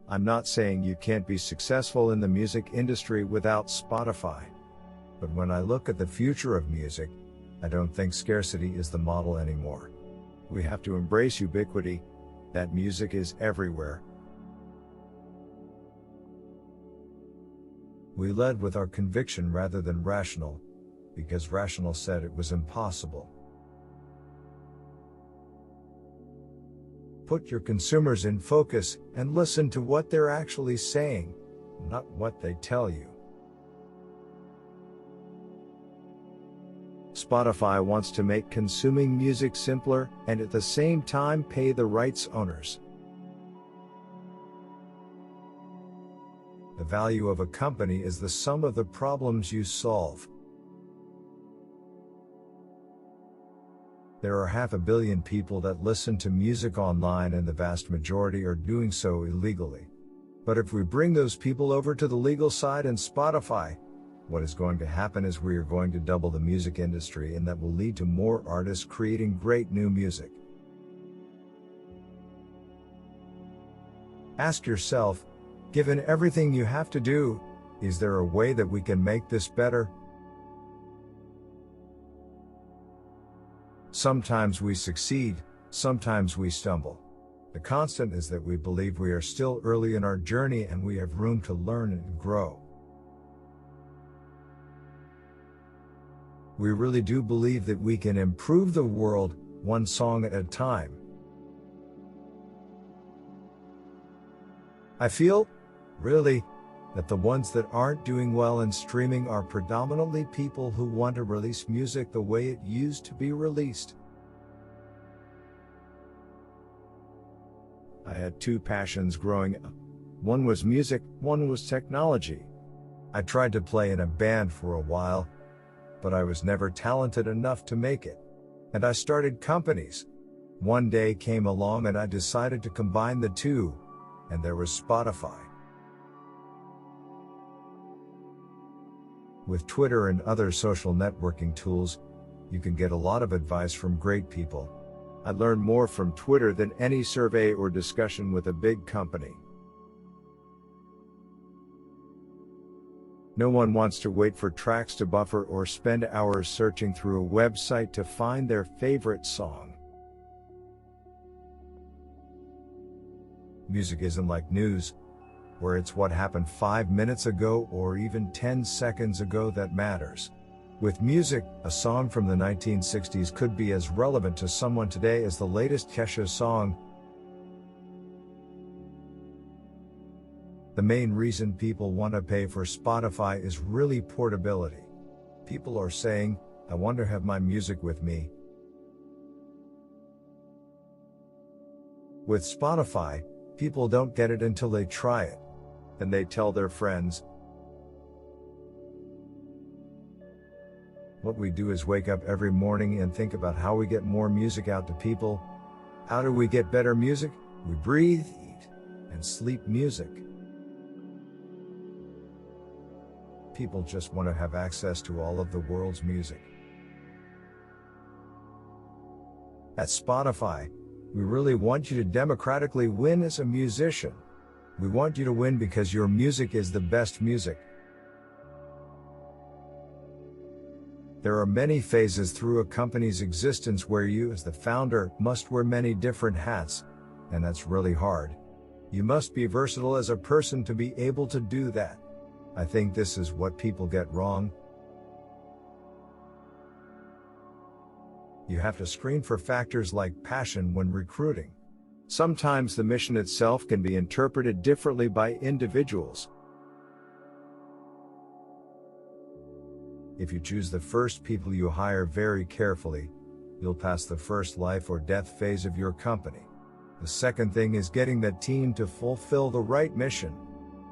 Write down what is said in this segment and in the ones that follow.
I'm not saying you can't be successful in the music industry without Spotify. But when I look at the future of music, I don't think scarcity is the model anymore. We have to embrace ubiquity, that music is everywhere. We led with our conviction rather than rational, because rational said it was impossible. Put your consumers in focus and listen to what they're actually saying, not what they tell you. Spotify wants to make consuming music simpler and at the same time pay the rights owners. The value of a company is the sum of the problems you solve. There are 500 million people that listen to music online, and the vast majority are doing so illegally. But if we bring those people over to the legal side and Spotify, what is going to happen is we are going to double the music industry, and that will lead to more artists creating great new music. Ask yourself, given everything you have to do, is there a way that we can make this better? Sometimes we succeed, sometimes we stumble. The constant is that we believe we are still early in our journey and we have room to learn and grow. We really do believe that we can improve the world, one song at a time. I feel, really, that the ones that aren't doing well in streaming are predominantly people who want to release music the way it used to be released. I had two passions growing up. One was music, one was technology. I tried to play in a band for a while, but I was never talented enough to make it. And I started companies. One day came along and I decided to combine the two, and there was Spotify. With Twitter and other social networking tools, you can get a lot of advice from great people. I learned more from Twitter than any survey or discussion with a big company. No one wants to wait for tracks to buffer or spend hours searching through a website to find their favorite song. Music isn't like news, where it's what happened 5 minutes ago or even 10 seconds ago that matters. With music, a song from the 1960s could be as relevant to someone today as the latest Kesha song. The main reason people want to pay for Spotify is really portability. People are saying, I want to have my music with me. With Spotify, people don't get it until they try it. Then they tell their friends. What we do is wake up every morning and think about how we get more music out to people. How do we get better music? We breathe, eat, and sleep music. People just want to have access to all of the world's music. At Spotify, we really want you to democratically win as a musician. We want you to win because your music is the best music. There are many phases through a company's existence where you, as the founder, must wear many different hats, and that's really hard. You must be versatile as a person to be able to do that. I think this is what people get wrong. You have to screen for factors like passion when recruiting. Sometimes the mission itself can be interpreted differently by individuals. If you choose the first people you hire very carefully, you'll pass the first life or death phase of your company. The second thing is getting that team to fulfill the right mission.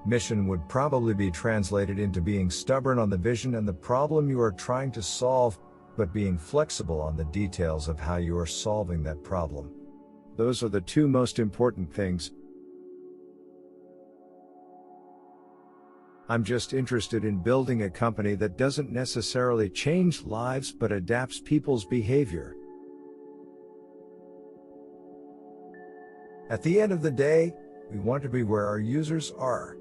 Mission would probably be translated into being stubborn on the vision and the problem you are trying to solve, but being flexible on the details of how you are solving that problem. Those are the two most important things. I'm just interested in building a company that doesn't necessarily change lives but adapts people's behavior. At the end of the day, We want to be where our users are.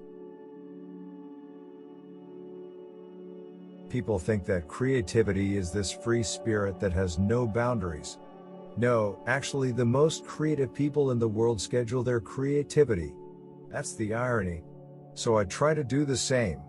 People think that creativity is this free spirit that has no boundaries. No, actually, the most creative people in the world schedule their creativity. That's the irony. So I try to do the same.